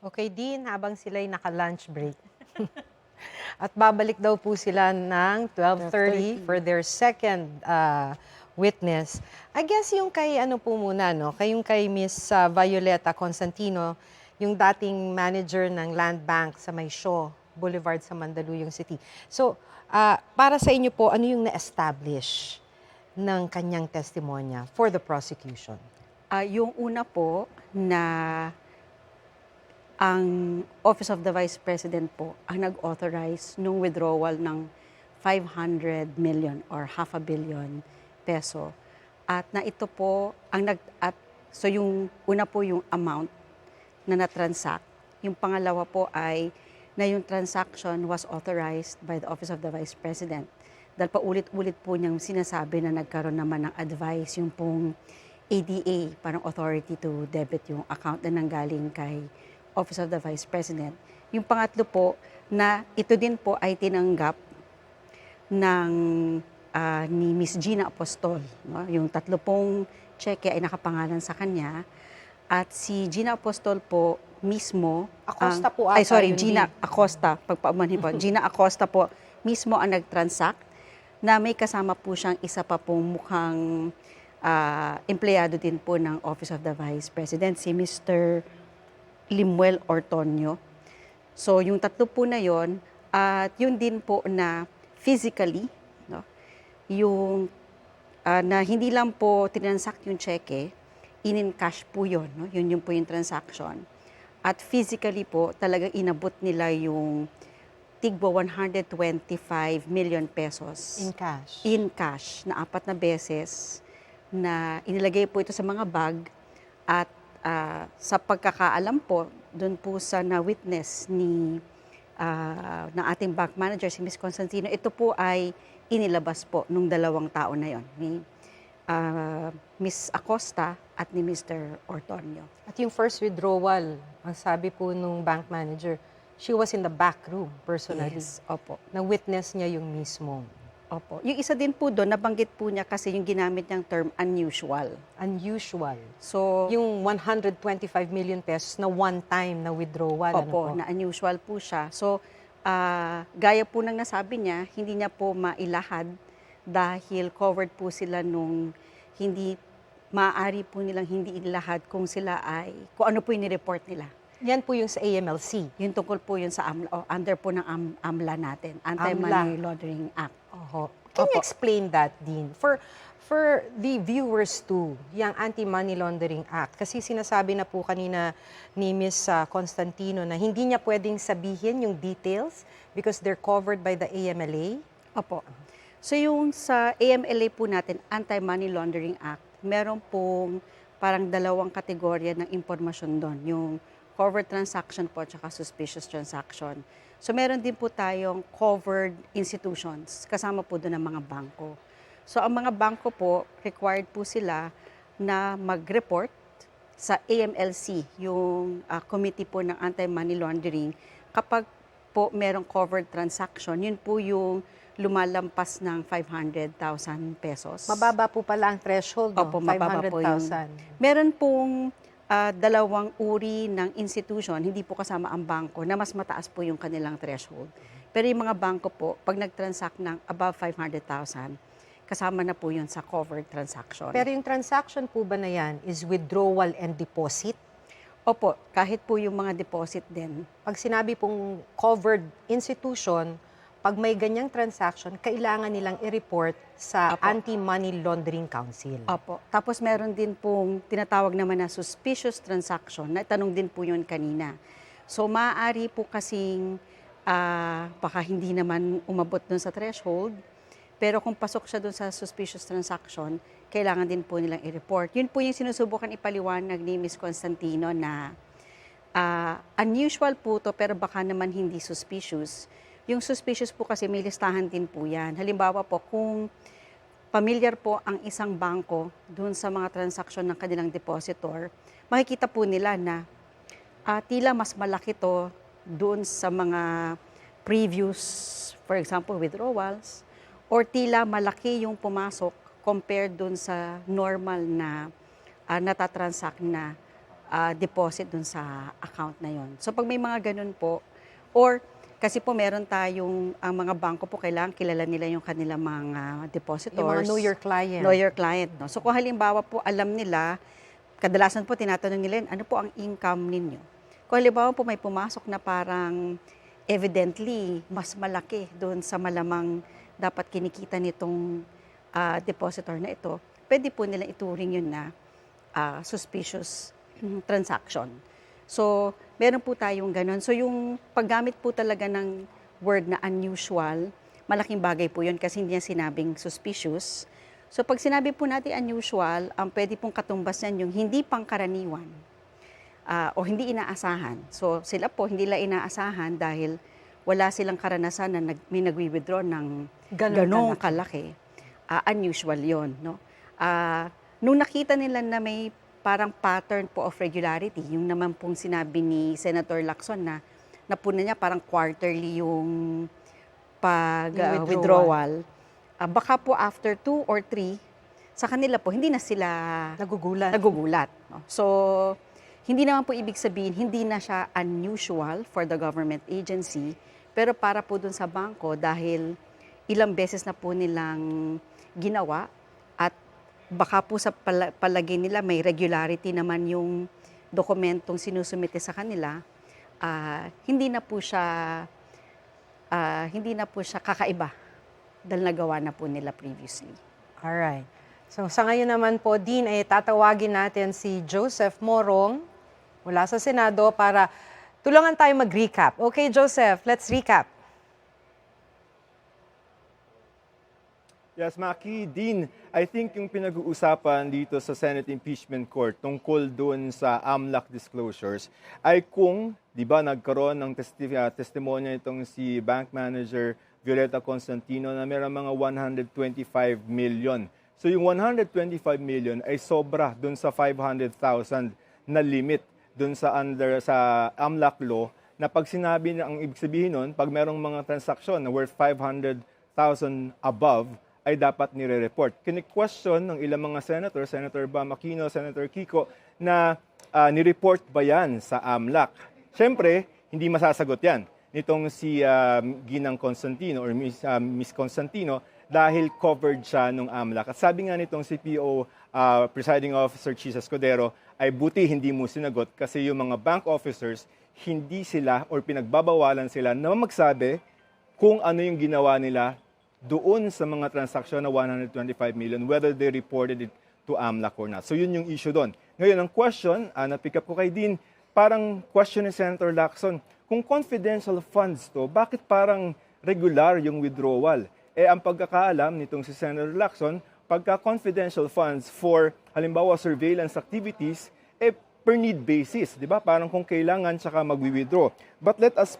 Okay din, habang sila'y naka-lunch break. At babalik daw po sila ng 12:30 12:30. for their second witness. I guess yung kay ano po muna, no? Kay Miss Violeta Constantino, yung dating manager ng Land Bank sa Maysho Boulevard sa Mandaluyong City. So, para sa inyo po, ano yung na-establish ng kanyang testimonya for the prosecution? Yung una po na ang Office of the Vice President po ang nag-authorize nung withdrawal ng 500 million or half a billion peso. At na ito po so yung una po yung amount na na-transact. Yung pangalawa po ay na yung transaction was authorized by the Office of the Vice President. Dahil paulit-ulit po niyang sinasabi na nagkaroon naman ng advice yung pong ADA, parang authority to debit yung account na nanggaling kay Office of the Vice President. Yung pangatlo po, na ito din po ay tinanggap ng ni Miss Gina Apostol. No? Yung tatlo pong cheque ay nakapangalan sa kanya. At si Gina Apostol po mismo, Acosta po ata yun Gina din. Acosta, pagpaumanhin po, Gina Acosta po mismo ang nag-transact na may kasama po siyang isa pa pong mukhang empleyado din po ng Office of the Vice President, si Mr. Limuel Ortonio. So yung tatlo po na yon at yun din po na physically, no, yung na hindi lang po tinransact yung cheque, in-cash po yun, no? Yun po yung transaction. At physically po, talagang inabot nila yung tigwa 125 million pesos. In cash. In cash, na 4 na beses, na inilagay po ito sa mga bag at sa pagkakaalam po, doon po sa na-witness ng ating bank manager, si Ms. Constantino, ito po ay inilabas po nung dalawang tao na yon, ni Ms. Acosta at ni Mr. Ortonio. At yung first withdrawal, ang sabi po nung bank manager, she was in the back room personally. Yes, opo. Na-witness niya yung mismo. Opo. Yung isa din po doon, nabanggit po niya kasi yung ginamit niyang term unusual. Unusual. So, Yung 125 million pesos na one-time na withdrawal. Ano po? opo, na unusual po siya. So, gaya po ng nasabi niya, hindi niya po mailahad dahil covered po sila nung maaari po nilang hindi ilahad kung kung ano po yung ni-report nila. Yan po yung sa AMLC. Yun tungkol po yun sa under po ng AMLA natin, Anti-Money Laundering Act. Oho. Can you Opo. explain that, Dean? For the viewers too, yung Anti-Money Laundering Act. Kasi sinasabi na po kanina ni Ms. Constantino na hindi niya pwedeng sabihin yung details because they're covered by the AMLA. Opo. So yung sa AMLA po natin, Anti-Money Laundering Act, meron pong parang dalawang kategorya ng impormasyon doon. Yung covered transaction po at saka suspicious transaction. So meron din po tayong covered institutions, kasama po doon ang mga bangko. So ang mga bangko po, required po sila na mag-report sa AMLC, yung committee po ng anti-money laundering, kapag po merong covered transaction, yun po yung lumalampas ng 500,000 pesos. Mababa po pala ang threshold, no? Opo, mababa po yun. 500,000. Meron pong dalawang uri ng institution, hindi po kasama ang bangko, na mas mataas po yung kanilang threshold. Pero yung mga bangko po, pag nag-transact ng above 500,000, kasama na po yun sa covered transaction. Pero yung transaction po ba na yan is withdrawal and deposit? Opo, kahit po yung mga deposit din. Pag sinabi pong covered institution, pag may ganyang transaction, kailangan nilang i-report sa Apo. Anti-Money Laundering Council. Opo. Tapos meron din pong tinatawag naman na suspicious transaction. Natanong din po yun kanina. So maaari po kasing baka hindi naman umabot dun sa threshold, pero kung pasok siya dun sa suspicious transaction, kailangan din po nilang i-report. Yun po yung sinusubukan ipaliwanag ni Ms. Constantino na unusual po to pero baka naman hindi suspicious. Yung suspicious po kasi may listahan din po yan. Halimbawa po, kung familiar po ang isang bangko dun sa mga transaksyon ng kanilang depositor, makikita po nila na tila mas malaki to dun sa mga previous, for example, withdrawals, or tila malaki yung pumasok compared dun sa normal na natatransact na deposit dun sa account na yon. So pag may mga ganun po, or kasi po meron tayong, ang mga bangko po kailangan kilala nila yung kanilang mga depositors. Yung mga know your client. Know your client, no? So kung halimbawa po alam nila, kadalasan po tinatanong nila, ano po ang income ninyo? Kung halimbawa po may pumasok na parang evidently mas malaki doon sa malamang dapat kinikita nitong depositor na ito, pwede po nila ituring yun na suspicious transaction. So, meron po tayong ganun. So, yung paggamit po talaga ng word na unusual, malaking bagay po yun kasi hindi niya sinabing suspicious. So, pag sinabi po natin unusual, ang pwede pong katumbas yan yung hindi pangkaraniwan o hindi inaasahan. So, sila po hindi lang inaasahan dahil wala silang karanasan na may nagwi-withdraw ng ganong kalaki. Unusual yon, no? Nung nakita nila na may parang pattern po of regularity, yung naman pong sinabi ni Senator Lacson na napuna niya parang quarterly yung withdrawal. Baka po after 2 or 3, sa kanila po, hindi na sila nagugulat. No? So, hindi naman po ibig sabihin, hindi na siya unusual for the government agency, pero para po dun sa bangko dahil ilang beses na po nilang ginawa at baka po sa palagay nila may regularity naman yung dokumentong sinusumite sa kanila, hindi na po siya kakaiba dahil nagawa na po nila previously. Alright. So sa ngayon naman po, Dean, ay tatawagin natin si Joseph Morong mula sa Senado para tulungan tayo mag-recap. Okay, Joseph, let's recap. Yes, Maki, Dean, I think yung pinag-uusapan dito sa Senate Impeachment Court tungkol doon sa AMLAC disclosures ay kung, di ba, nagkaroon ng testimonya itong si Bank Manager Violeta Constantino na mayroong mga 125 million. So yung 125 million ay sobra doon sa 500,000 na limit doon sa AMLAC law na pag sinabi na ang ibig sabihin nun, pag merong mga transaksyon na worth 500,000 above, ay dapat nire-report. Kini-question ng ilang mga senator, Senator Bam Aquino, Senator Kiko, na nireport ba yan sa AMLAC? Siyempre, hindi masasagot yan nitong si Ginang Constantino or Miss Constantino dahil covered siya ng AMLAC. At sabi nga nitong CPO Presiding Officer Chis Escudero, ay buti hindi mo sinagot kasi yung mga bank officers, hindi sila or pinagbabawalan sila na magsabi kung ano yung ginawa nila doon sa mga transaksyon na 125 million, whether they reported it to AMLAC or not. So yun yung issue doon. Ngayon, ang question, na-pick up ko kay Dean, parang question ni Senator Lacson, kung confidential funds to, bakit parang regular yung withdrawal? Ang pagkakaalam nitong si Senator Lacson, pagka confidential funds for, halimbawa, surveillance activities, per need basis, di ba? Parang kung kailangan, tsaka mag-withdraw. But let's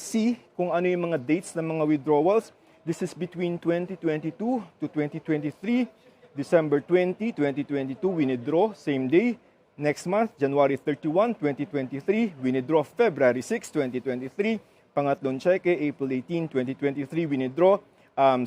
see kung ano yung mga dates ng mga withdrawals. This is between 2022 to 2023. December 20, 2022, withdraw, same day. Next month, January 31, 2023, withdraw February 6, 2023. Pangatlong cheque, April 18, 2023, withdraw.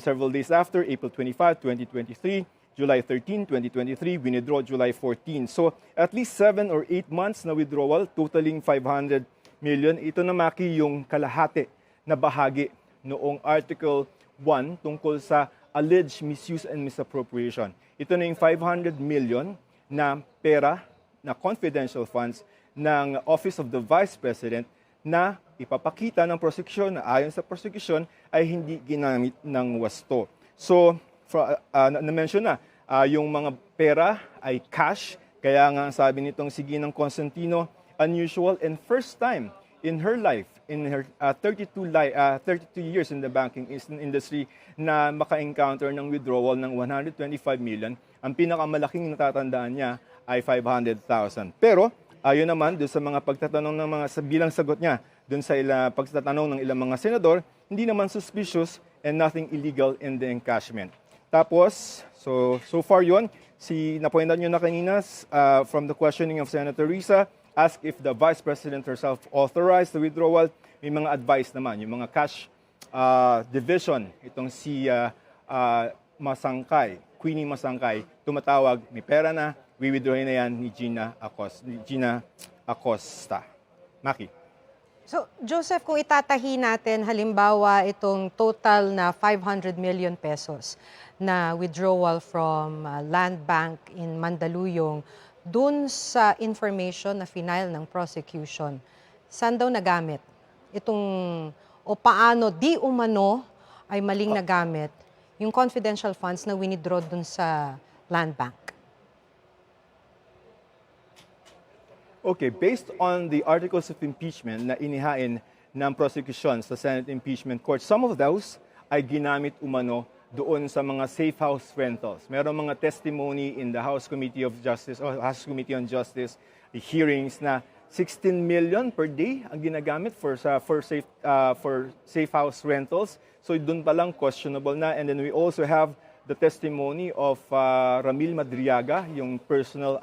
Several days after, April 25, 2023. July 13, 2023, withdraw July 14. So, at least 7 or 8 months na withdrawal, totaling 500 million. Ito na, Maki, yung kalahati na bahagi noong Article 1 tungkol sa alleged misuse and misappropriation. Ito na yung 500 million na pera na confidential funds ng Office of the Vice President na ipapakita ng prosecution na ayon sa prosecution ay hindi ginamit ng wasto. So, na-mention na, yung mga pera ay cash, kaya nga sabi nitong si Ginang Constantino, unusual and first time in her life, in her 32 years in the banking industry na maka-encounter ng withdrawal ng 125 million. Ang pinakamalaking natatandaan niya ay 500,000. Pero ayon naman doon sa mga pagtatanong ng mga bilang sagot niya doon sa pagtatanong ng ilang mga senador, hindi naman suspicious and nothing illegal in the encashment. Tapos, so far yon, napointan nyo na kanina from the questioning of Senator Risa, ask if the Vice President herself authorized the withdrawal. May mga advice naman, yung mga cash division, itong si Masangkay, Queenie Masangkay, tumatawag, may pera na, withdrawin na yan ni Gina Acosta. Maki. So, Joseph, kung itatahi natin, halimbawa, itong total na 500 million pesos na withdrawal from Land Bank in Mandaluyong, dun sa information na final ng prosecution, saan daw nagamit? O paano, di umano, ay maling nagamit yung confidential funds na winidraw dun sa Land Bank? Okay, based on the articles of impeachment na inihain ng prosecution sa Senate Impeachment Court, some of those ay ginamit umano doon sa mga safe house rentals. Merong mga testimony in the House Committee of Justice or House Committee on Justice hearings na 16 million per day ang ginagamit for safe house rentals. So doon pa lang questionable na. And then we also have the testimony of Ramil Madriaga, yung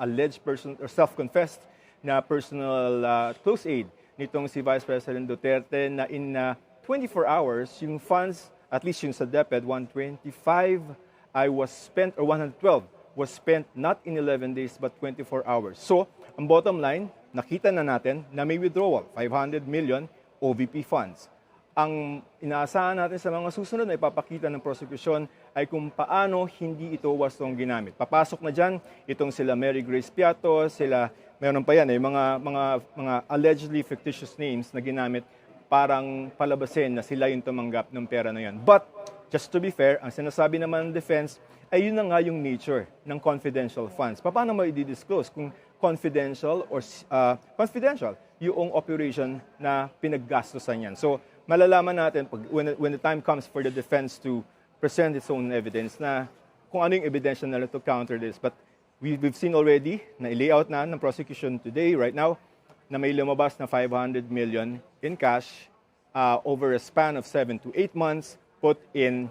alleged person or self-confessed na personal close aid nitong si Vice President Duterte na in 24 hours, yung funds, at least yung sa DepEd, 125 was spent, or 112 was spent not in 11 days but 24 hours. So, ang bottom line, nakita na natin na may withdrawal, 500 million OVP funds. Ang inaasahan natin sa mga susunod na ipapakita ng prosecution ay kung paano hindi ito wastong ginamit. Papasok na dyan itong sila Mary Grace Piato, meron pa yan mga allegedly fictitious names na ginamit parang palabasin na sila yung tumanggap ng pera na yan. But, just to be fair, ang sinasabi naman ng defense ay yun na nga yung nature ng confidential funds. Paano mo i-disclose kung confidential yung operation na pinaggastosan yan? So, malalaman natin when the time comes for the defense to present its own evidence na kung ano yung ebidensya nila to counter this. But we've seen already na i-layout na ng prosecution today, right now, na may lumabas na 500 million in cash over a span of 7 to 8 months, put in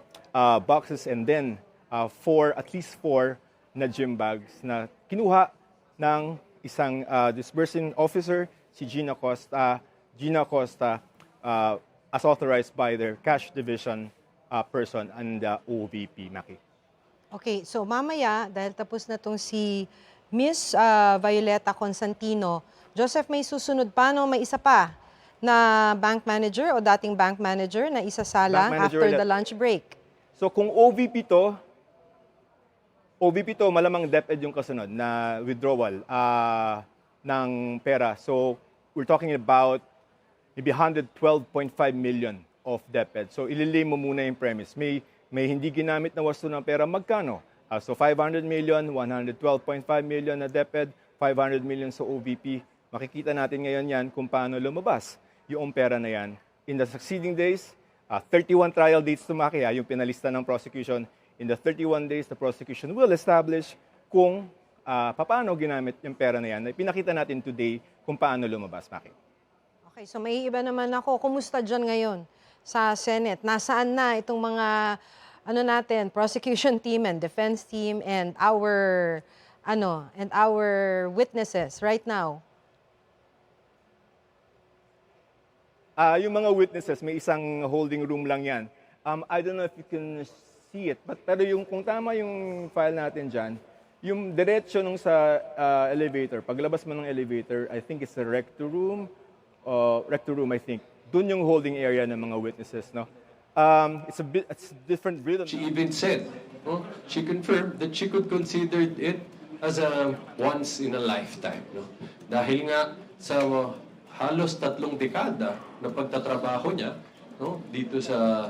boxes and then at least 4 na gym bags na kinuha ng isang disbursing officer, si Gina Acosta, as authorized by their cash division person and OVP, Maki. Okay, so mamaya, dahil tapos na itong si Miss Violeta Constantino, Joseph, may susunod pa, no? May isa pa na bank manager o dating bank manager na isasala after the lunch break. So kung OVP to, malamang DepEd yung kasunod na withdrawal ng pera. So we're talking about maybe 112.5 million of DepEd. So ililay mo muna yung premise. May hindi ginamit na wasto ng pera, magkano? So 500 million, 112.5 million na DepEd, 500 million sa OVP. Makikita natin ngayon yan kung paano lumabas yung pera na yan. In the succeeding days, 31 trial dates tumaki, yung pinalista ng prosecution. In the 31 days, the prosecution will establish kung paano ginamit yung pera na yan. Pinakita natin today kung paano lumabas, Maki. Okay, so may iba naman ako. Kumusta dyan ngayon sa Senate? Nasaan na itong mga prosecution team and defense team and our witnesses right now? Yung mga witnesses, may isang holding room lang yan. I don't know if you can see it, pero kung tama yung file natin dyan, yung diretso nung sa elevator, paglabas mo ng elevator, I think it's the rector room, I think. Doon yung holding area ng mga witnesses, no? It's different rhythm. She even said, she confirmed that she could consider it as a once in a lifetime. No? Dahil nga sa halos 3 dekada na pagtatrabaho niya dito sa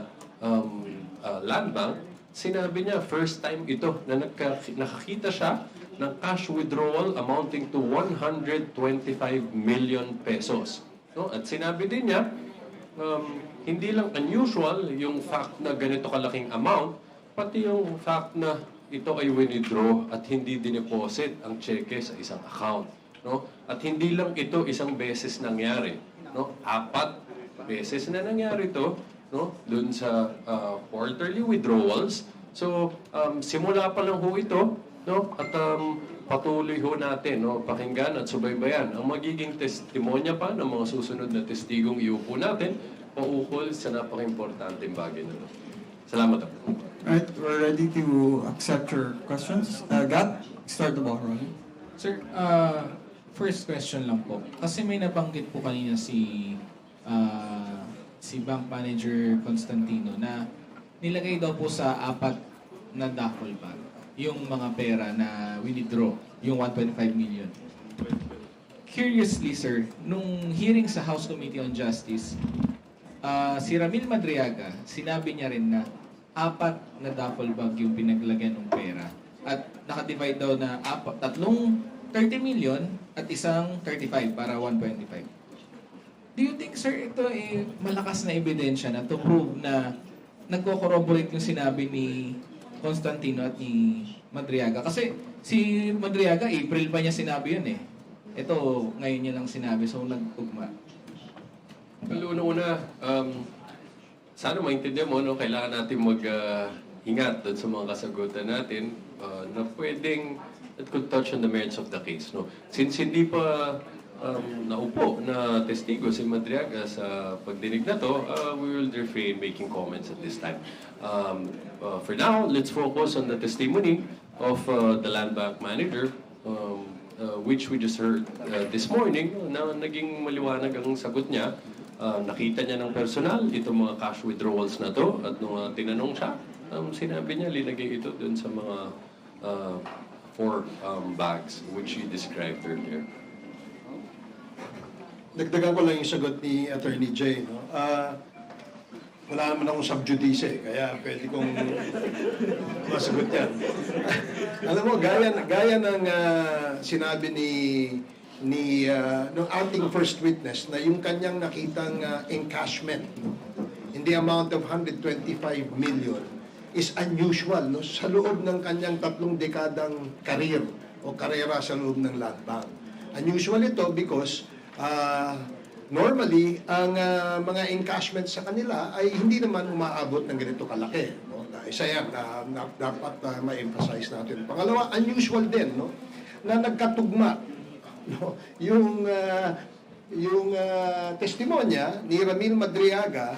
Land Bank, sinabi niya first time ito na nakakita siya ng cash withdrawal amounting to 125 million pesos. No? At sinabi din niya, hindi lang unusual yung fact na ganito kalaking amount, pati yung fact na ito ay withdraw at hindi dineposit ang cheque sa isang account. No? At hindi lang ito isang beses nangyari. No? 4 beses na nangyari ito dun sa quarterly withdrawals. So, simula pa lang ho ito, at patuloy ho natin pakinggan at subaybayan ang magiging testimonya pa ng mga susunod na testigong iupo natin paukol sa napaka-importanteng bagay na ito. Salamat po. Right, we're ready to accept your questions. Gat, start the ball rolling. Sir, first question lang po. Kasi may nabanggit po kanina si Bank Manager Constantino na nilagay daw po sa 4 na duffel bag yung mga pera na withdraw, yung 1.5 million. Curiously, sir, nung hearing sa House Committee on Justice, si Ramil Madriaga, sinabi niya rin na 4 na duffel bag yung pinaglagyan ng pera. At nakadivide daw na tatlong 30 million at isang 35 para 125. Do you think, sir, ito malakas na ebidensya na to prove na nagko-corroborate yung sinabi ni Constantino at ni Madriaga? Kasi si Madriaga, April pa niya sinabi yun eh. Ito, ngayon niya lang sinabi, so nagtugma. Well, una-una, sana maintindihan mo, no, kailangan natin mag-ingat doon sa mga kasagutan natin na pwedeng that could touch on the merits of the case. No? Since hindi pa naupo na testigo si Madriaga sa pagdinig na to, we will refrain making comments at this time. For now, let's focus on the testimony of the land bank manager, which we just heard this morning, na naging maliwanag ang sagot niya. Nakita niya ng personal itong mga cash withdrawals na to, at nung tinanong siya, sinabi niya linagay ito dun sa mga 4 bags which you described earlier. Dagdagan ko lang yung sagot ni Attorney Jay. No? Wala naman akong sub-judice, kaya pwede kong masagot yan. Alam mo, gaya ng sinabi ng ating first witness na yung kanyang nakitang encashment in the amount of 125 million is unusual, no, sa loob ng kanyang 3 dekadang karir o karera sa loob ng land bank. Unusual ito because normally ang mga encashments sa kanila ay hindi naman umaabot ng ganito kalaki, no? Isa yan na dapat ma-emphasize natin. Pangalawa, unusual din, no, na nagkatugma, no, yung testimonya ni Ramil Madriaga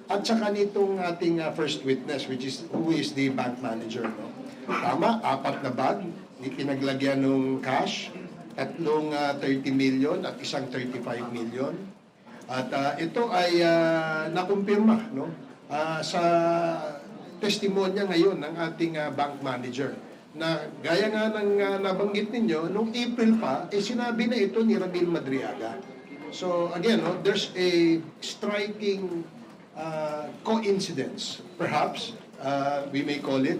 at saka nitong ating first witness, who is the bank manager. No? Tama, 4 na bag, pinaglagyan ng cash, 3 30 million at isang 35 million. At ito ay nakumpirma, no? Sa testimonya ngayon ng ating bank manager, na gaya nga ng nabanggit ninyo, nung April pa, sinabi na ito ni Ramil Madriaga. So again, no, there's a striking coincidence, perhaps, we may call it,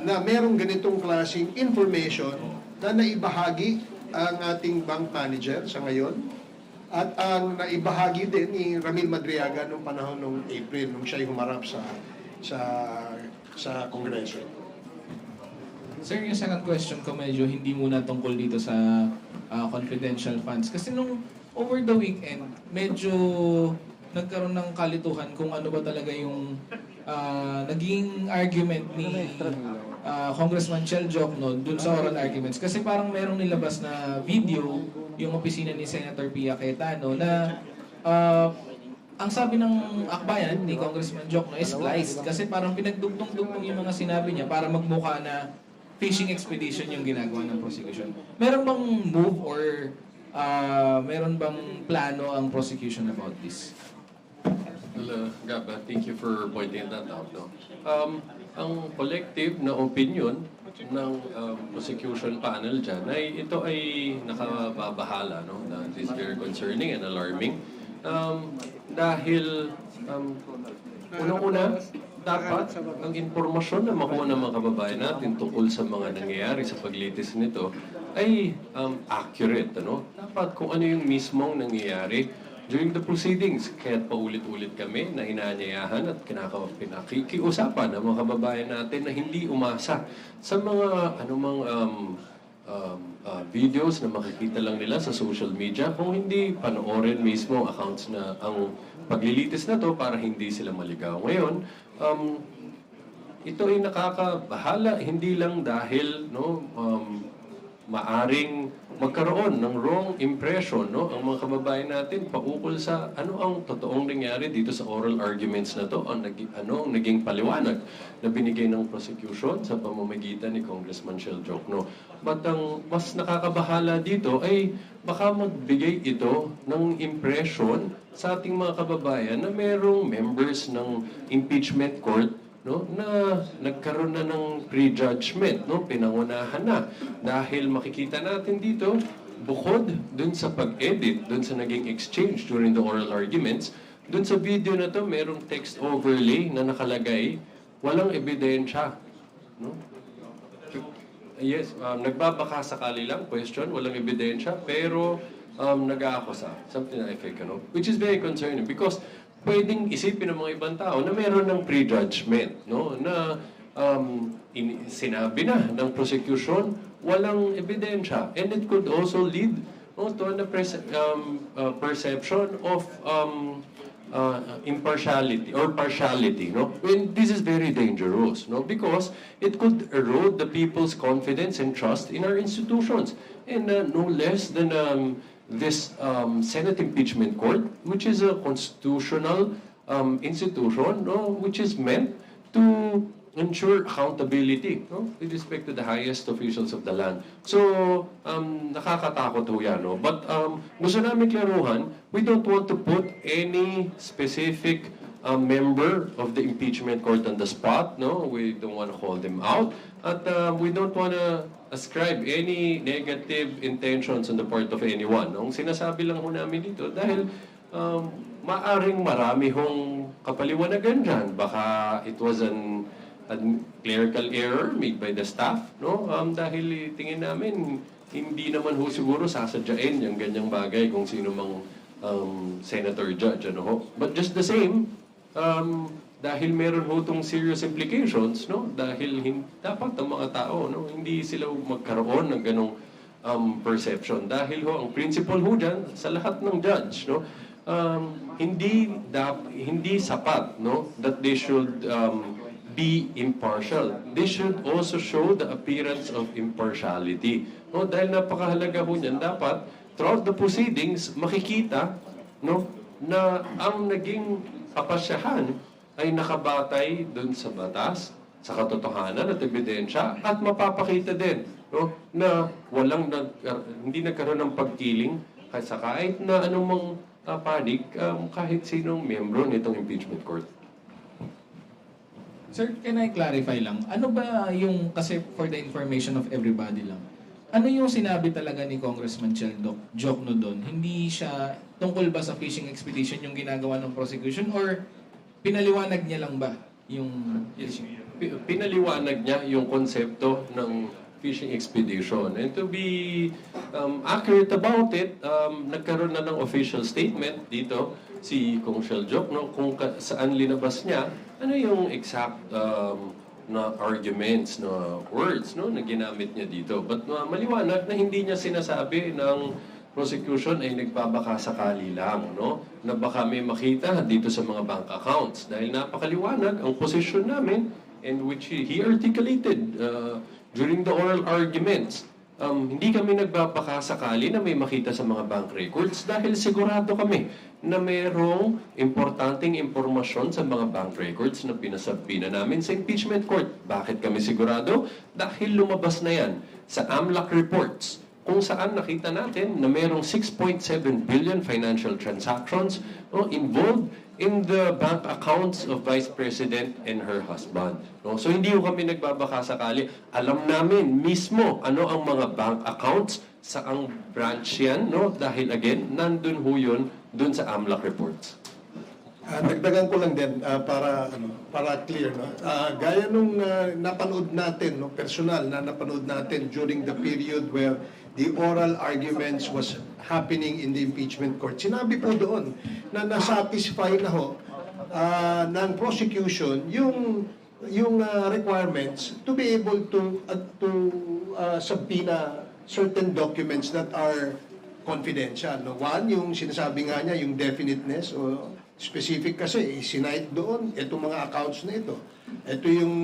na merong ganitong klaseng information na naibahagi ang ating bank manager sa ngayon at ang naibahagi din ni Ramil Madriaga noong panahon ng April, nung siya'y humarap sa Kongreso. Sir, yung second question ko medyo hindi muna tungkol dito sa confidential funds. Kasi nung over the weekend, medyo nagkaroon ng kalituhan kung ano ba talaga yung naging argument ni Congressman Chel Jokno dun sa oral arguments. Kasi parang merong nilabas na video yung opisina ni Senator Pia Cayetano na ang sabi ng akbayan ni Congressman Jokno is spliced. Kasi parang pinagdugtong-dugtong yung mga sinabi niya para magmukha na fishing expedition yung ginagawa ng prosecution. Meron bang move or meron bang plano ang prosecution about this? Well, Gab, thank you for pointing that out. No? Ang collective na opinion ng prosecution panel dyan ay ito ay nakababahala. No? That is very concerning and alarming. Dahil unang-una, dapat ang impormasyon na makuha ng mga kababayan natin tungkol sa mga nangyayari sa paglitis nito ay accurate. Ano? Dapat kung ano yung mismong nangyayari during the proceedings. Kaya't paulit-ulit kami na inaanyayahan at pinakikiusapan ng mga kababayan natin na hindi umasa sa mga anumang videos na makikita lang nila sa social media, kung hindi panoorin mismo accounts na ang paglilitis na to para hindi sila maligaw. Ngayon, ito ay nakakabahala hindi lang dahil maaring magkaroon ng wrong impression, no, ang mga kababayan natin paukol sa ano ang totoong nangyari dito sa oral arguments na to, ang naging paliwanag na binigay ng prosecution sa pamamagitan ni Congressman Shell Jokno. But ang mas nakakabahala dito ay baka magbigay ito ng impression sa ating mga kababayan na merong members ng impeachment court, no, na nagkaroon na ng prejudgment, no, pinangunahan na. Dahil makikita natin dito, bukod dun sa pag-edit, dun sa naging exchange during the oral arguments, dun sa video na to, merong text overlay na nakalagay, walang ebidensya. No? Yes, nagbabaka sakali lang, question, walang ebidensya, pero nag-aakusa, something like that, no? Which is very concerning because pwedeng isipin ng mga ibang tao na meron ng prejudgment, no? Na sinabi na ng prosecution, walang ebidensya. And it could also lead, no, to a perception of impartiality or partiality, no? When this is very dangerous, no? Because it could erode the people's confidence and trust in our institutions. And no less than this Senate Impeachment Court, which is a constitutional institution, no, which is meant to ensure accountability, no, with respect to the highest officials of the land. So, nakakatakot ho yan, no? But gusto namin klaruhan, we don't want to put any specific member of the impeachment court on the spot, no? We don't want to call them out. At we don't want to ascribe any negative intentions on the part of anyone. Ang sinasabi lang ho namin dito, dahil maaring marami hong kapaliwanagan dyan. Baka it was an clerical error made by the staff, no? Dahil tingin namin, hindi naman ho siguro sasadyain yung ganyang bagay kung sino mang senator judge, ano ho. But just the same, dahil meron ho itong serious implications, no? Dahil dapat ang mga tao, no, hindi sila magkaroon ng ganong perception. Dahil ho, ang principle ho dyan, sa lahat ng judge, no, hindi sapat, no, that they should be impartial. They should also show the appearance of impartiality. No, dahil napakahalaga ho niyan, dapat throughout the proceedings makikita, no, na ang naging kapasyahan ay nakabatay dun sa batas, sa katotohanan at ebidensya, at mapapakita din, no, na hindi nagkaroon ng pagkiling kahit na anumang panig kahit sinong miyembro nitong impeachment court. Sir, can I clarify lang? Ano ba yung, kasi for the information of everybody lang, ano yung sinabi talaga ni Congressman Shell Jokno doon? Hindi siya tungkol ba sa fishing expedition yung ginagawa ng prosecution or pinaliwanag niya lang ba yung fishing? Pinaliwanag niya yung konsepto ng fishing expedition. And to be accurate about it, nagkaroon na ng official statement dito si Kong Shell Jokno kung saan linabas niya ano yung exact na arguments, na words, no, na ginamit niya dito. But maliwanag na hindi niya sinasabi ng prosecution ay nagbabaka sakali lang, no, na baka may makita dito sa mga bank accounts. Dahil napakaliwanag ang position namin and which he articulated during the oral arguments. Hindi kami nagbabaka sakali na may makita sa mga bank records dahil sigurado kami na mayroong importanteng impormasyon sa mga bank records na pinasabi na namin sa impeachment court. Bakit kami sigurado? Dahil lumabas na yan sa AMLAC reports kung saan nakita natin na mayroong 6.7 billion financial transactions, no, involved in the bank accounts of Vice President and her husband. No? So hindi ko kami nagbabaka sakali. Alam namin mismo ano ang mga bank accounts, saang branch yan, no? Dahil again, nandun ho yun dun sa AMLAC reports. Dagdagan ko lang din para clear, no. Gaya nung napanood natin, no, personal na napanood natin during the period where the oral arguments was happening in the impeachment court. Sinabi po doon na nasatisfy na ho ng prosecution yung requirements to be able to subpoena certain documents that are confidential. No? One, yung sinasabi nga niya, yung definiteness o specific kasi, sinite doon, itong mga accounts na ito. Ito yung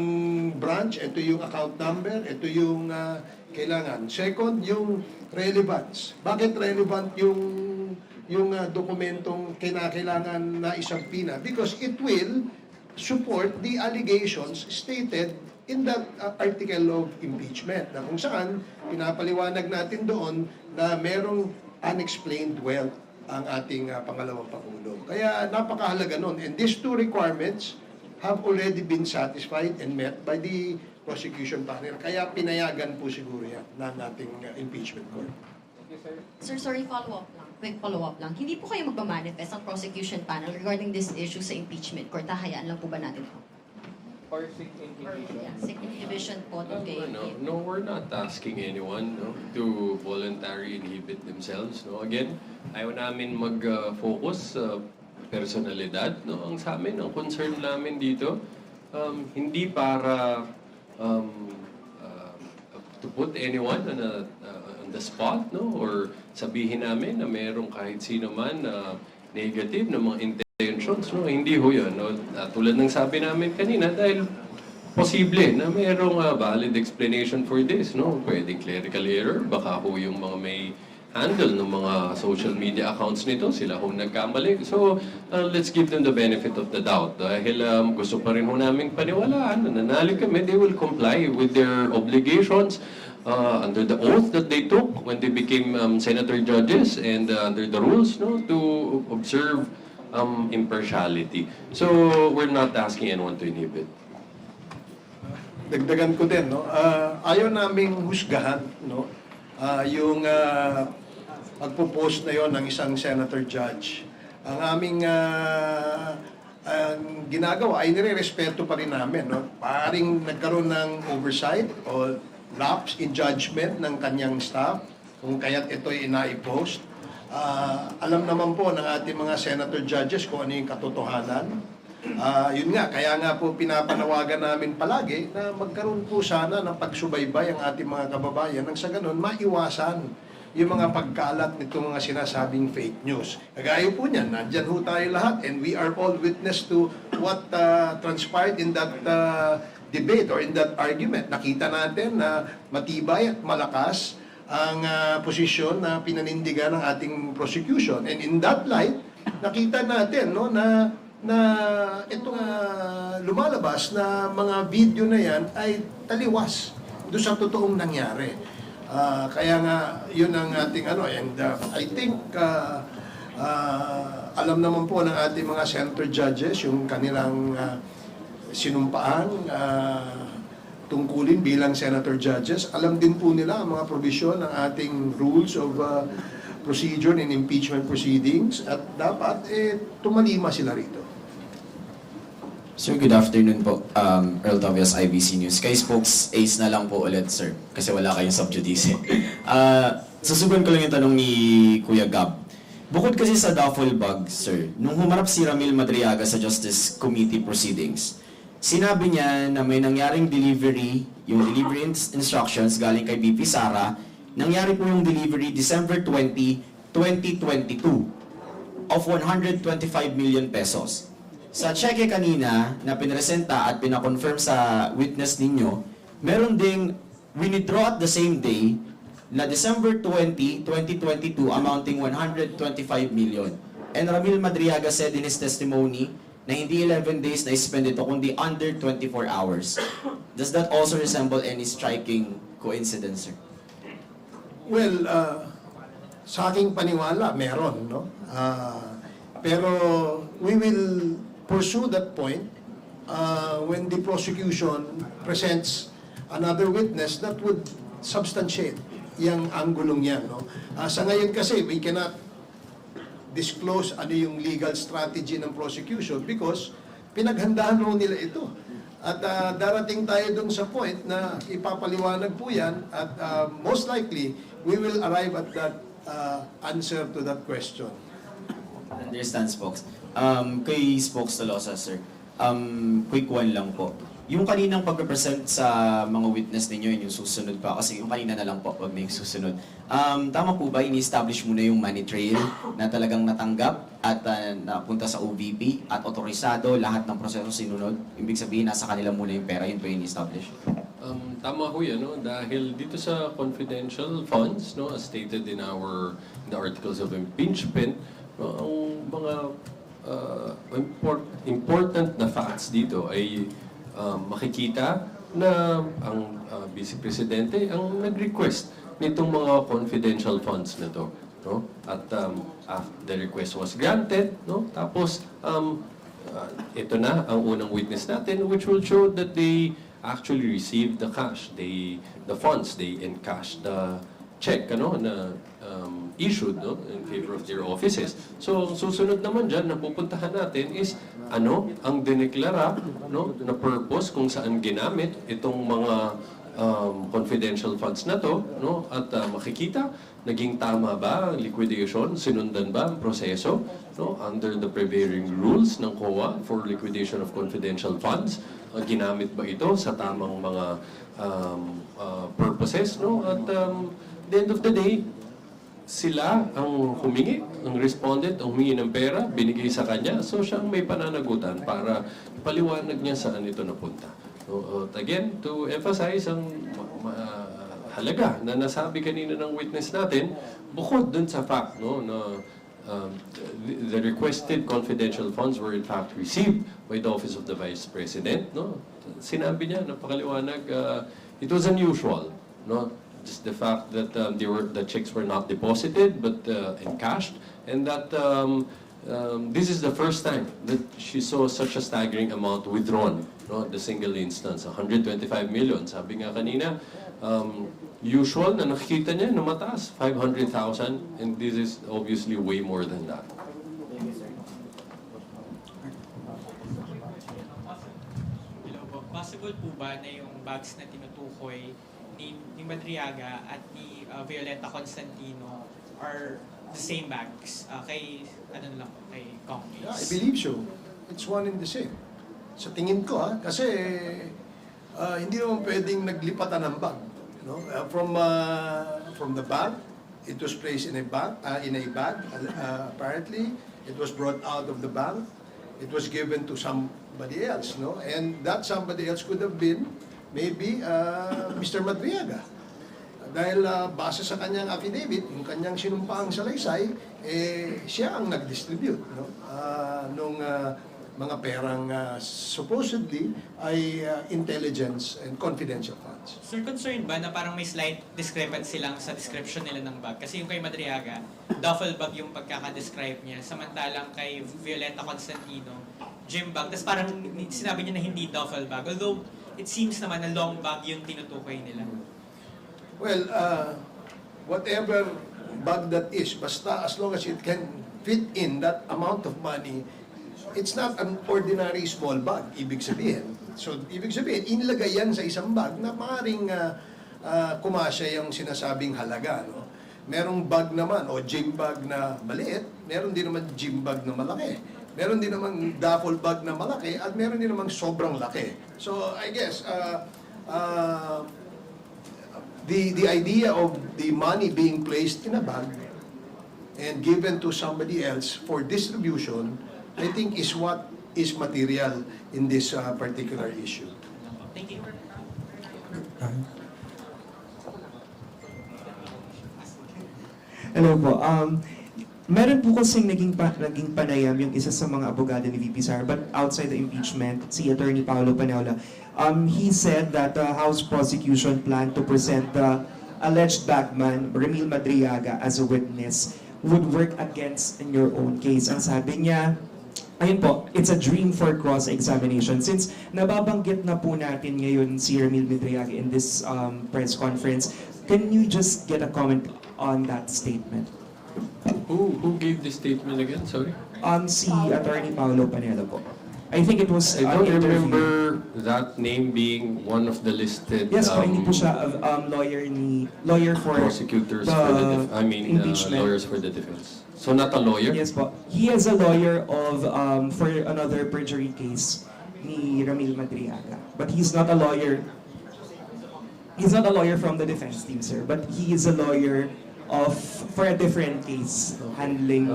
branch, ito yung account number, ito yung kailangan. Second, yung relevance. Bakit relevant yung dokumentong kinakailangan na isampina? Because it will support the allegations stated in that article of impeachment, na kung saan pinapaliwanag natin doon na merong unexplained wealth ang ating pangalawang Pangulo. Kaya napakahalaga nun. And these two requirements have already been satisfied and met by the prosecution panel. Kaya pinayagan po siguro yan ng ating impeachment court. Sir, sorry, follow-up lang. Quick follow-up lang. Hindi po kayo magmamanifest ang prosecution panel regarding this issue sa impeachment court. Hahayaan lang po ba natin po? Or sick invitation. Yeah, second division po doon kay... No, we're not asking anyone to voluntarily inhibit themselves. No? Again, ayaw namin mag-focus sa personalidad. No? Ang sa amin, ang concern namin dito, hindi para to put anyone on the spot, no? Or sabihin namin na mayroong kahit sino man na negative na mga intentions, no? Hindi ho yun, no? Tulad ng sabi namin kanina, dahil posible na mayroong valid explanation for this, no? Pwedeng clerical error, baka ho yung mga may handle ng mga social media accounts nito, sila ho nagkamali. So, let's give them the benefit of the doubt. Dahil gusto pa rin ho namin paniwalaan, nananalig kami, they will comply with their obligations under the oath that they took when they became senator judges and under the rules, no, to observe impartiality. So, we're not asking anyone to inhibit. Dagdagan ko din, no? Ayaw naming husgahan, no? Yung pagpo-post na yon ng isang senator judge. Ang aming ginagawa ay nire-respeto pa rin namin, no? Paring nagkaroon ng oversight o lapse in judgment ng kanyang staff kung kaya't ito'y ina-post. Alam naman po ng ating mga senator judges kung ano yung katotohanan. Yun nga, kaya nga po pinapanawagan namin palagi na magkaroon po sana ng pagsubaybay ang ating mga kababayan nang sa ganun maiwasan yung mga pagkalat nitong mga sinasabing fake news. Kagaya po niyan, nandyan ho tayo lahat and we are all witness to what transpired in that debate or in that argument. Nakita natin na matibay at malakas ang posisyon na pinanindigan ng ating prosecution. And in that light, nakita natin no, na itong lumalabas na mga video na yan ay taliwas doon sa totoong nangyari. Kaya nga, yun ang ating ano. And I think, alam naman po ng ating mga senator judges yung kanilang sinumpaan tungkulin bilang senator judges. Alam din po nila ang mga provision ng ating rules of procedure in impeachment proceedings at dapat tumalima sila rito. Sir, good afternoon po. Earl Tobias, IBC News. Kay spokes Ace na lang po ulit, sir. Kasi wala kayong sub judice. Susugan ko lang yung tanong ni Kuya Gab. Bukod kasi sa duffel bag, sir, nung humarap si Ramil Madriaga sa Justice Committee proceedings, sinabi niya na may nangyaring delivery, yung delivery instructions galing kay BP Sara, nangyari po yung delivery December 20, 2022 of 125 million pesos. Sa cheque kanina na pinresenta at pinakonfirm sa witness ninyo, meron ding withdraw at the same day na December 20, 2022 amounting 125 million. And Ramil Madriaga said in his testimony na hindi 11 days na spend ito kundi under 24 hours. Does that also resemble any striking coincidence, sir? Well, sa aking paniwala, meron, no? Pero we will pursue that point when the prosecution presents another witness that would substantiate yung anggulong yan, no? Sa ngayon kasi, we cannot disclose ano yung legal strategy ng prosecution because pinaghandaan ro nila ito. At darating tayo dun sa point na ipapaliwanag po yan at most likely, we will arrive at that answer to that question. Understand, spokes. Kay Spokes Tolosa, sir. Quick one lang po. Yung kaninang pag-present sa mga witness ninyo, yun yung susunod pa. Kasi yung kanina na lang po, wag na yung susunod. Tama po ba, ini-establish muna yung money trail na talagang natanggap at napunta sa OVP at otorisado, lahat ng proseso sinunod? Ibig sabihin, nasa kanila muna yung pera, yun po yung ini-establish. Tama ho yan, no? Dahil dito sa confidential funds, no, as stated in the articles of impeachment, no, ang mga important na facts dito ay makikita na ang Vice Presidente ang nag-request nitong mga confidential funds na to, no? At the request was granted, no? Tapos ito na ang unang witness natin, which will show that they actually received the cash, the funds, they encashed the check, ano, na issued, no, in favor of their offices. So, ang susunod naman dyan na pupuntahan natin is ano ang dineklara, no, na purpose kung saan ginamit itong mga confidential funds na to, no, at makikita naging tama ba ang liquidation, sinundan ba ang proseso, no, under the prevailing rules ng COA for liquidation of confidential funds. Ginamit ba ito sa tamang mga purposes, no? At the end of the day, sila ang humingi, ang respondent, ang humingi ng pera, binigay sa kanya, so siya ang may pananagutan para paliwanag niya saan ito napunta. So, again, to emphasize ang halaga na nasabi kanina ng witness natin, bukod dun sa fact, no, na the requested confidential funds were in fact received by the Office of the Vice President, no? Sinabi niya, napakaliwanag, it was unusual, no? Just the fact that the checks were not deposited but encashed, and that this is the first time that she saw such a staggering amount withdrawn, no? The single instance, 125 million. Sabi nga kanina, usual na nakikita niya na mataas, 500,000, and this is obviously way more than that. Hello po. Possible po ba na yung bags na tinutukoy ni Madriaga at ni Violeta Constantino are the same bags? Kay, ano lang po, kay Kong Yeah, I believe so. It's one and the same. Sa tingin ko, kasi hindi naman pwedeng naglipatan ng bag. No? From the bag, it was placed in a bag. Apparently, it was brought out of the bag. It was given to somebody else, no? And that somebody else could have been maybe Mr. Madriaga. Dahil base sa kanyang affidavit, yung kanyang sinumpaang salaysay, siya ang nag-distribute, no? Nung mga perang supposedly ay intelligence and confidential funds. Sir, concerned ba na parang may slight discrepancy lang sa description nila ng bag? Kasi yung kay Madriaga, duffel bag yung pagkaka-describe niya. Samantalang kay Violeta Constantino, gym bag. Tapos parang sinabi niya na hindi duffel bag. Although, it seems naman na long bag yung tinutukoy nila. Well, whatever bag that is, basta as long as it can fit in that amount of money, it's not an ordinary small bag, ibig sabihin. So, ibig sabihin, inilagay yan sa isang bag na maaaring kumasya yung sinasabing halaga. No? Merong bag naman, o gym bag na maliit, meron din naman gym bag na malaki. Meron din naman duffel bag na malaki, at meron din naman sobrang laki. So, I guess, the idea of the money being placed in a bag and given to somebody else for distribution, I think is what is material in this particular issue. Thank you. Hello po. Meron po kasing naging panayam yung isa sa mga abogado ni VP Sara, but outside the impeachment, si Attorney Paolo Paneola. He said that the House prosecution planned to present the alleged bagman, Remil Madriaga, as a witness, would work against in your own case. Ang sabi niya, ayun po, it's a dream for cross-examination. Since nababanggit na po natin ngayon si Remil Madriaga in this press conference, can you just get a comment on that statement? Who gave this statement again? Sorry. Si Attorney Paolo Paneola po. I think it was I don't an interview. remember that name being one of the listed Yes, hindi po siya lawyer for prosecutors the for the impeachment. lawyers for the defense. So not a lawyer? Yes po. He is a lawyer of for another perjury case. ni Ramil Madriaga. But he's not a lawyer. He's not a lawyer from the defense team, sir. But he is a lawyer for a different case handling.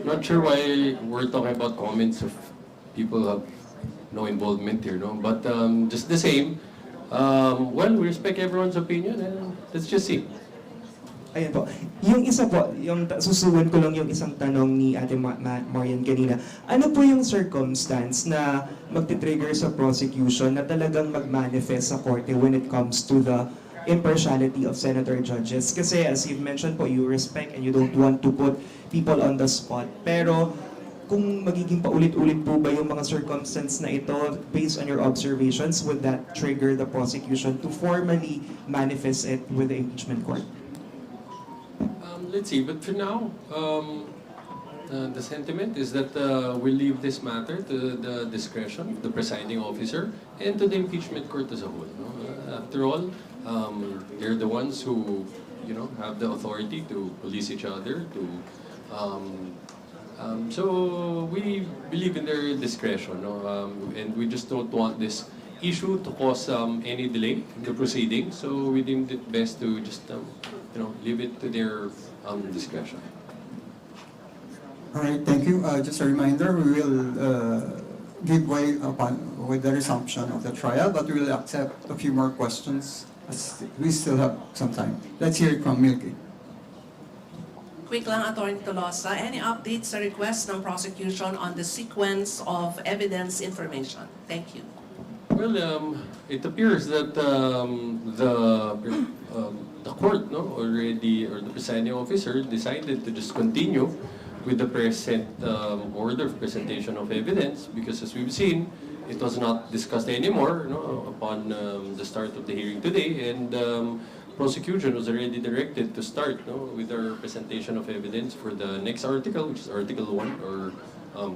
Not sure why we're talking about comments of people who have no involvement here, no? But just the same, well, we respect everyone's opinion and let's just see. Ayan po. Yung isa po, susuwan ko lang yung isang tanong ni Ate Marian kanina. Ano po yung circumstance na magti-trigger sa prosecution na talagang mag-manifest sa korte when it comes to the impartiality of senator judges? Kasi as you've mentioned po, you respect and you don't want to put people on the spot. Pero kung magiging paulit-ulit po ba yung mga circumstance na ito, based on your observations, would that trigger the prosecution to formally manifest it with the impeachment court? Let's see, but for now, the sentiment is that we leave this matter to the discretion of the presiding officer and to the impeachment court as a whole. No? After all, they're the ones who, have the authority to police each other. So we believe in their discretion, no? And we just don't want this issue to cause any delay in the proceedings. So we deemed it best to just, leave it to their discretion. All right, thank you. Just a reminder, we will give way with the resumption of the trial, but we will accept a few more questions as we still have some time. Let's hear it from Milky. Quick lang, Attorney Tolosa. Any updates sa request ng prosecution on the sequence of evidence information? Thank you. Well, it appears that the court, already, or the presiding officer decided to just continue with the present order of presentation of evidence because, as we've seen, it was not discussed anymore upon the start of the hearing today, and prosecution was already directed to start with our presentation of evidence for the next article, which is Article 1, or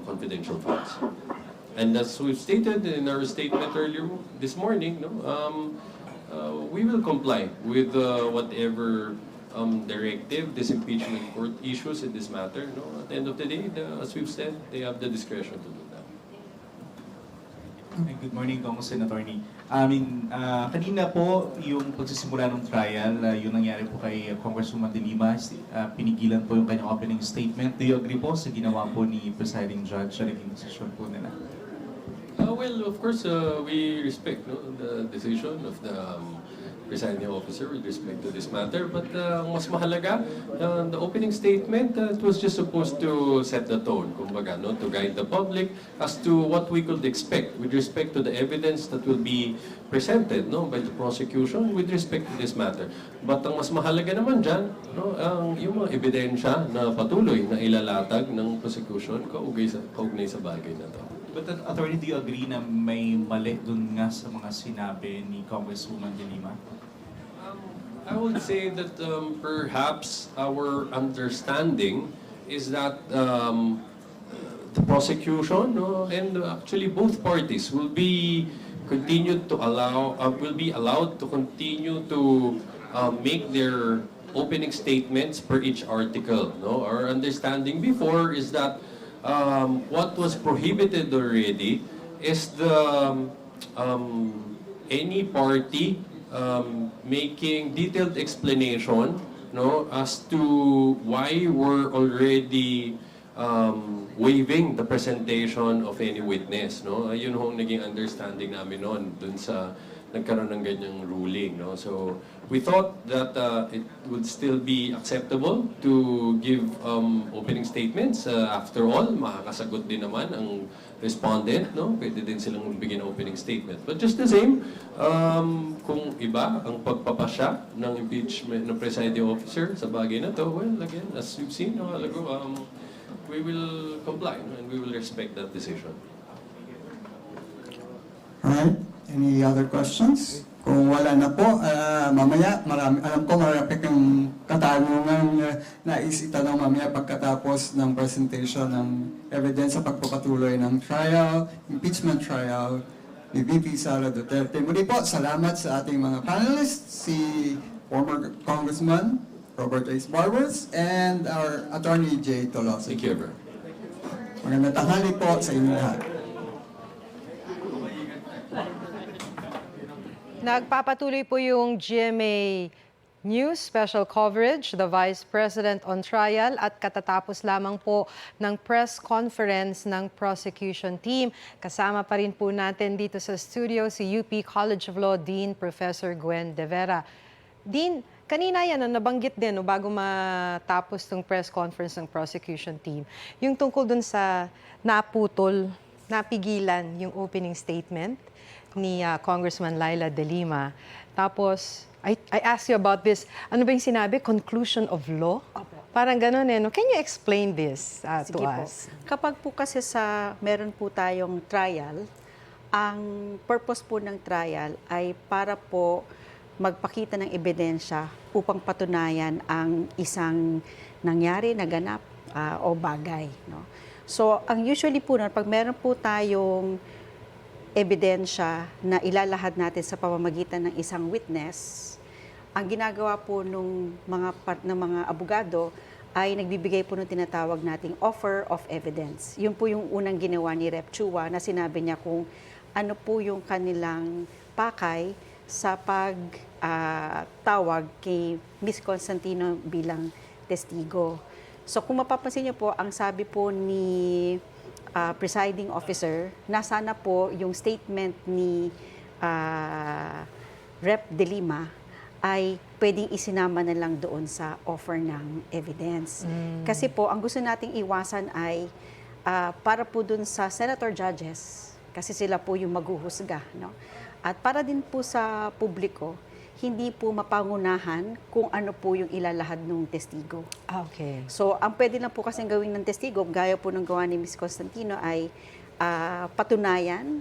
confidential files. And as we've stated in our statement earlier this morning, we will comply with whatever directive this impeachment court issues in this matter. At the end of the day, as we've said, they have the discretion to do that. Good morning, Congressman Attorney. Kanina po, yung pagsisimula ng trial, yung nangyari po kay Congresswoman De Lima, pinigilan po yung kanyang opening statement. Do you agree po sa ginawa po ni presiding judge sa naging desisyon po nila? Well, of course, we respect the decision of the presiding officer with respect to this matter. But mas mahalaga, the opening statement, it was just supposed to set the tone, kumbaga, to guide the public as to what we could expect with respect to the evidence that will be presented by the prosecution with respect to this matter. But ang mas mahalaga naman dyan, yung mga ebidensya na patuloy na ilalatag ng prosecution kaugnay sa bagay na to. But Attorney, do you agree na may mali dun nga sa mga sinabi ni Congresswoman De Lima? I would say that perhaps our understanding is that the prosecution and actually both parties will be allowed to continue to make their opening statements per each article. Our understanding before is that what was prohibited already is the any party making detailed explanation as to why we're already waiving the presentation of any witness. Ayun hong naging understanding namin noon dun sa nagkaroon ng ganyang ruling. So we thought that it would still be acceptable to give opening statements. After all, makakasagot din naman ang respondent. Pwede din silang magbigay ng opening statement. But just the same, kung iba ang pagpapasya ng impeachment ng presiding officer sa bagay na to, well, again, as you've seen, we will comply and we will respect that decision. Alright, any other questions? Kung wala na po, mamaya, alam ko marami kang katanungan nais itanong mamaya pagkatapos ng presentation ng evidence sa pagpapatuloy ng trial, impeachment trial ni VP Sara Duterte. Muli po, salamat sa ating mga panelists, si former Congressman Robert A. Barbers and our Attorney Jay Tolosa. Thank you, everyone. Magandang tanghali po sa inyo lahat. Nagpapatuloy po yung GMA News special coverage, the Vice President on trial at katatapos lamang po ng press conference ng prosecution team. Kasama pa rin po natin dito sa studio si UP College of Law Dean Professor Gwen De Vera. Dean, kanina yan nabanggit din bago matapos ng press conference ng prosecution team, yung tungkol dun sa napigilan yung opening statement ni Congressman Laila De Lima. Tapos, I asked you about this. Ano ba yung sinabi? Conclusion of law? Parang ganun no? Can you explain this to Sige po. us? Kapag po kasi meron po tayong trial, ang purpose po ng trial ay para po magpakita ng ebidensya upang patunayan ang isang nangyari, naganap o bagay. No? So, ang usually po pag meron po tayong ebidensya na ilalahad natin sa pamamagitan ng isang witness, ang ginagawa po ng mga abogado ay nagbibigay po ng tinatawag nating offer of evidence. Yun po yung unang ginawa ni Rep. Chua na sinabi niya kung ano po yung kanilang pakay sa pagtawag kay Ms. Constantino bilang testigo. So kung mapapansin niyo po, ang sabi po ni presiding officer na sana po yung statement ni Rep. De Lima ay pwedeng isinama na lang doon sa offer ng evidence. Kasi po, ang gusto nating iwasan ay para po doon sa senator judges, kasi sila po yung maghuhusga. No? At para din po sa publiko, hindi po mapangunahan kung ano po yung ilalahad ng testigo. Okay. So, ang pwede lang po kasing gawin ng testigo, gaya po ng gawa ni Ms. Constantino, ay patunayan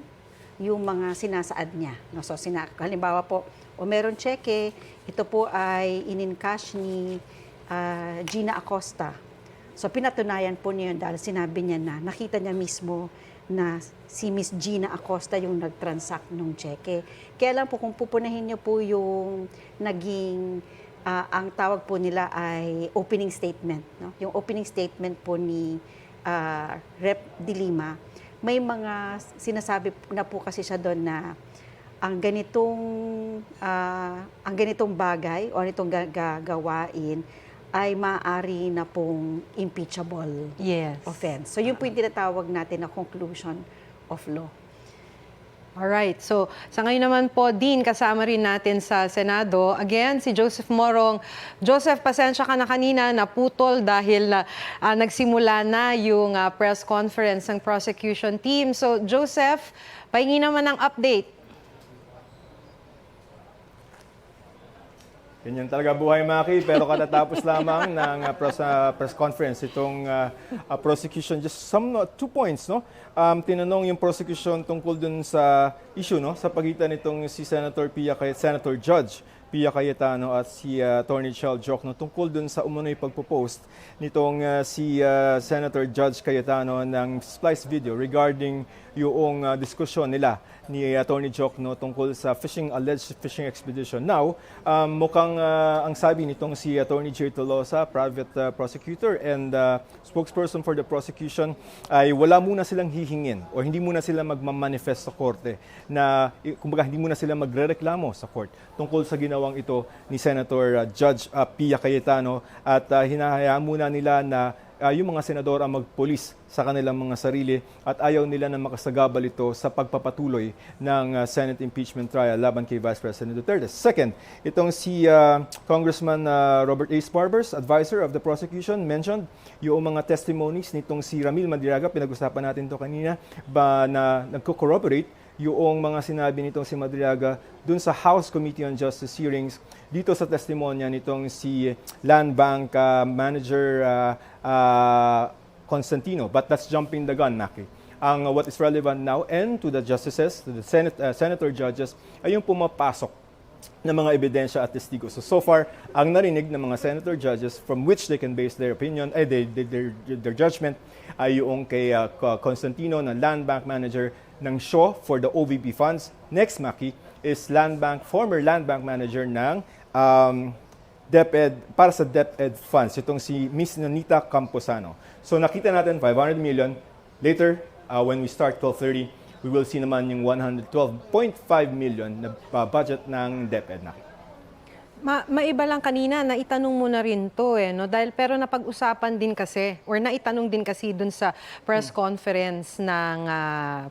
yung mga sinasaad niya. No? So, halimbawa po, o meron cheque, ito po ay in-encash ni Gina Acosta. So, pinatunayan po niya dahil sinabi niya na nakita niya mismo na si Miss Gina Acosta yung nag-transact ng cheque. Kaya lang po, kung pupunahin niyo po yung naging, ang tawag po nila ay opening statement. No? Yung opening statement po ni Rep. De Lima, may mga sinasabi na po kasi siya doon na ang ganitong bagay o itong gagawain ay maaari na pong impeachable offense. So yun po yung tinatawag natin na conclusion of law. Alright, so sa ngayon naman po, Dean, kasama rin natin sa Senado. Again, si Joseph Morong. Joseph, pasensya ka na kanina, naputol dahil nagsimula na yung press conference ng prosecution team. So Joseph, pahingi naman ng update. Ganyan talaga buhay, Maki, pero katatapos lamang ng press conference itong prosecution. Just 2 points, no? Tinanong yung prosecution tungkol dun sa issue, no? Sa pagitan nitong si Senator Judge Pia Cayetano at si Attorney Chel Jokno tungkol dun sa umunoy pagpo-post nitong si Senator Judge Cayetano ng splice video regarding yung diskusyon nila ni Attorney Jokno tungkol sa alleged fishing expedition. Now, mukhang ang sabi nitong si Attorney J. Tolosa, private prosecutor and spokesperson for the prosecution, ay wala muna silang hihingin o hindi muna sila magmamanifest sa korte na, kumbaga, hindi muna sila magrereklamo sa court tungkol sa ginawang ito ni Senator Judge Pia Cayetano at hinahayaan muna nila na yung mga senador ang magpulis sa kanilang mga sarili at ayaw nila na makasagabal ito sa pagpapatuloy ng Senate impeachment trial laban kay Vice President Duterte. Second, itong si Congressman Robert A. Sparbers, advisor of the prosecution, mentioned yung mga testimonies nitong si Ramil Madriaga, pinag-usapan natin ito kanina, na nagko-corroborate yung mga sinabi nitong si Madriaga dun sa House Committee on Justice hearings dito sa testimonya nitong si Land Bank Manager Constantino. But that's jumping the gun, Maki. What is relevant now and to the justices, to the senator judges, ay yung pumapasok ng mga ebidensya at testigo. So far, ang narinig ng mga senator judges from which they can base their opinion, their judgment, ay yung kay Constantino na Land Bank Manager ng SHO for the OVP funds. Next, Maki, is former Land Bank Manager ng DepEd, para sa DepEd funds, itong si Miss Nonita Camposano. So nakita natin 500 million. Later, when we start 12:30, we will see naman yung 112.5 million na budget ng DepEd. Maiba lang kanina, naitanong mo na rin to no? Dahil, pero napag-usapan din kasi, or naitanong din kasi dun sa press conference ng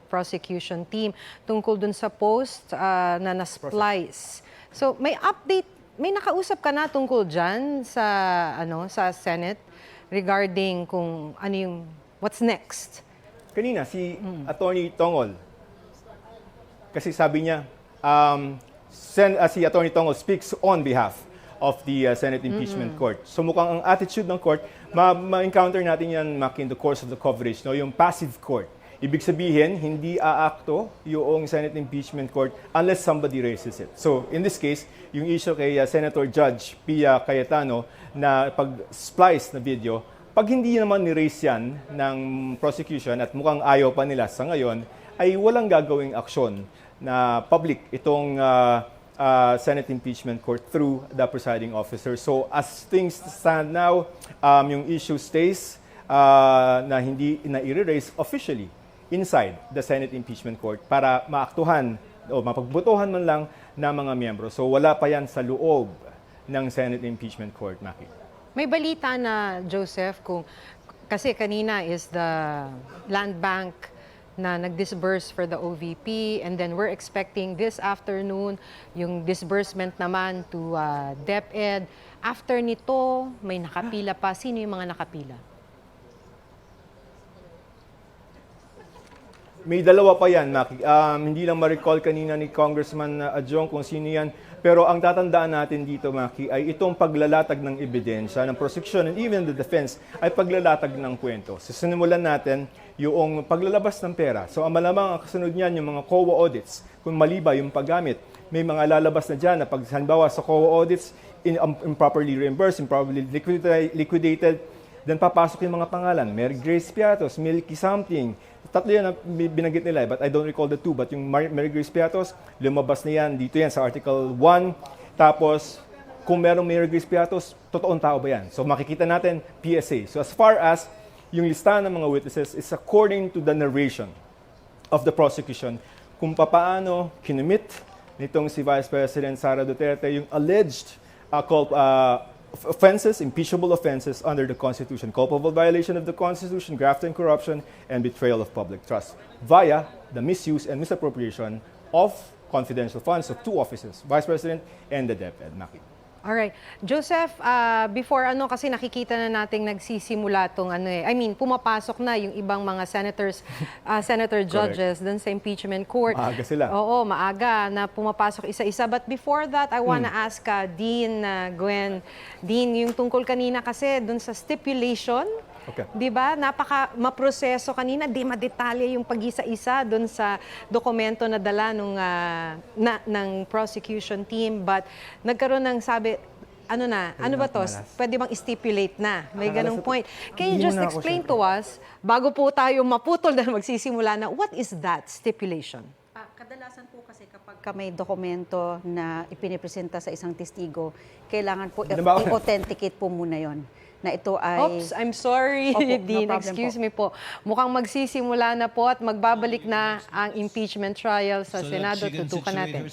prosecution team tungkol dun sa post na na-splice. So, may update, may nakausap ka na tungkol dyan sa Senate regarding kung ano yung, what's next? Kanina, si Attorney Tongol, kasi sabi niya, si Attorney Tongol speaks on behalf of the Senate Impeachment Court. So mukhang ang attitude ng court, ma-encounter natin yan, Maki, in the course of the coverage, no? Yung passive court. Ibig sabihin, hindi aakto yung Senate Impeachment Court unless somebody raises it. So in this case, yung issue kay Senator Judge Pia Cayetano na pag-splice na video, pag hindi naman ni-raise yan ng prosecution at mukhang ayaw pa nila sa ngayon, ay walang gagawing aksyon na public itong Senate Impeachment Court through the presiding officer. So as things stand now, yung issue stays na hindi na i-raise officially inside the Senate Impeachment Court para maaktuhan o mapagbotohan man lang ng mga miyembro. So wala pa yan sa loob ng Senate Impeachment Court, Maki. May balita na, Joseph, kasi kanina is the Land Bank na nag-disburse for the OVP, and then we're expecting this afternoon yung disbursement naman to DepEd. After nito, may nakapila pa. Sino yung mga nakapila? May dalawa pa yan, Maki. Hindi lang ma-recall kanina ni Congressman Adjong kung sino yan. Pero ang tatandaan natin dito, Maki, ay itong paglalatag ng ebidensya ng prosecution and even the defense ay paglalatag ng kwento. So sinimulan natin yung paglalabas ng pera. So ang malamang ang kasunod niyan yung mga COA audits. Kung mali ba yung paggamit, may mga lalabas na dyan na pag halimbawa sa COA audits, improperly reimbursed, improperly liquidated, then papasok yung mga pangalan. Mary Grace Piatos, Milky something. Tatlo yan na binanggit nila, but I don't recall the two. But yung Mary Grace Piatos, lumabas na yan, dito yan sa Article 1. Tapos, kung merong Mary Grace Piatos, totoong tao ba yan? So makikita natin, PSA. So as far as yung listahan ng mga witnesses is according to the narration of the prosecution kung papaano kinumit nitong si Vice President Sara Duterte yung alleged offenses, impeachable offenses under the Constitution, culpable violation of the Constitution, graft and corruption, and betrayal of public trust via the misuse and misappropriation of confidential funds of two offices, Vice President and the DepEd. Maki. Alright. Joseph, before kasi nakikita na nating nagsisimula tong pumapasok na yung ibang mga senator judges dun sa impeachment court. Maaga sila. Oo, maaga na pumapasok isa-isa. But before that, I wanna ask Dean Gwen. Dean, yung tungkol kanina kasi dun sa stipulation, Okay. di ba? Maproseso kanina, di madetalye yung pag-isa-isa dun sa dokumento na dala ng prosecution team. But nagkaroon ng sabi, ano ba to? Pwede bang stipulate na? May ganong point. Can you just explain to us, bago po tayo maputol na magsisimula na, what is that stipulation? Kadalasan po kasi kapag may dokumento na ipinipresenta sa isang testigo, kailangan po i-authenticate po muna yon. Na ito ay... Oops, I'm sorry, Opo, Dean. no problem Excuse po. me po. Mukhang magsisimula na po at magbabalik na ang impeachment trial sa Senado. Tutukan natin.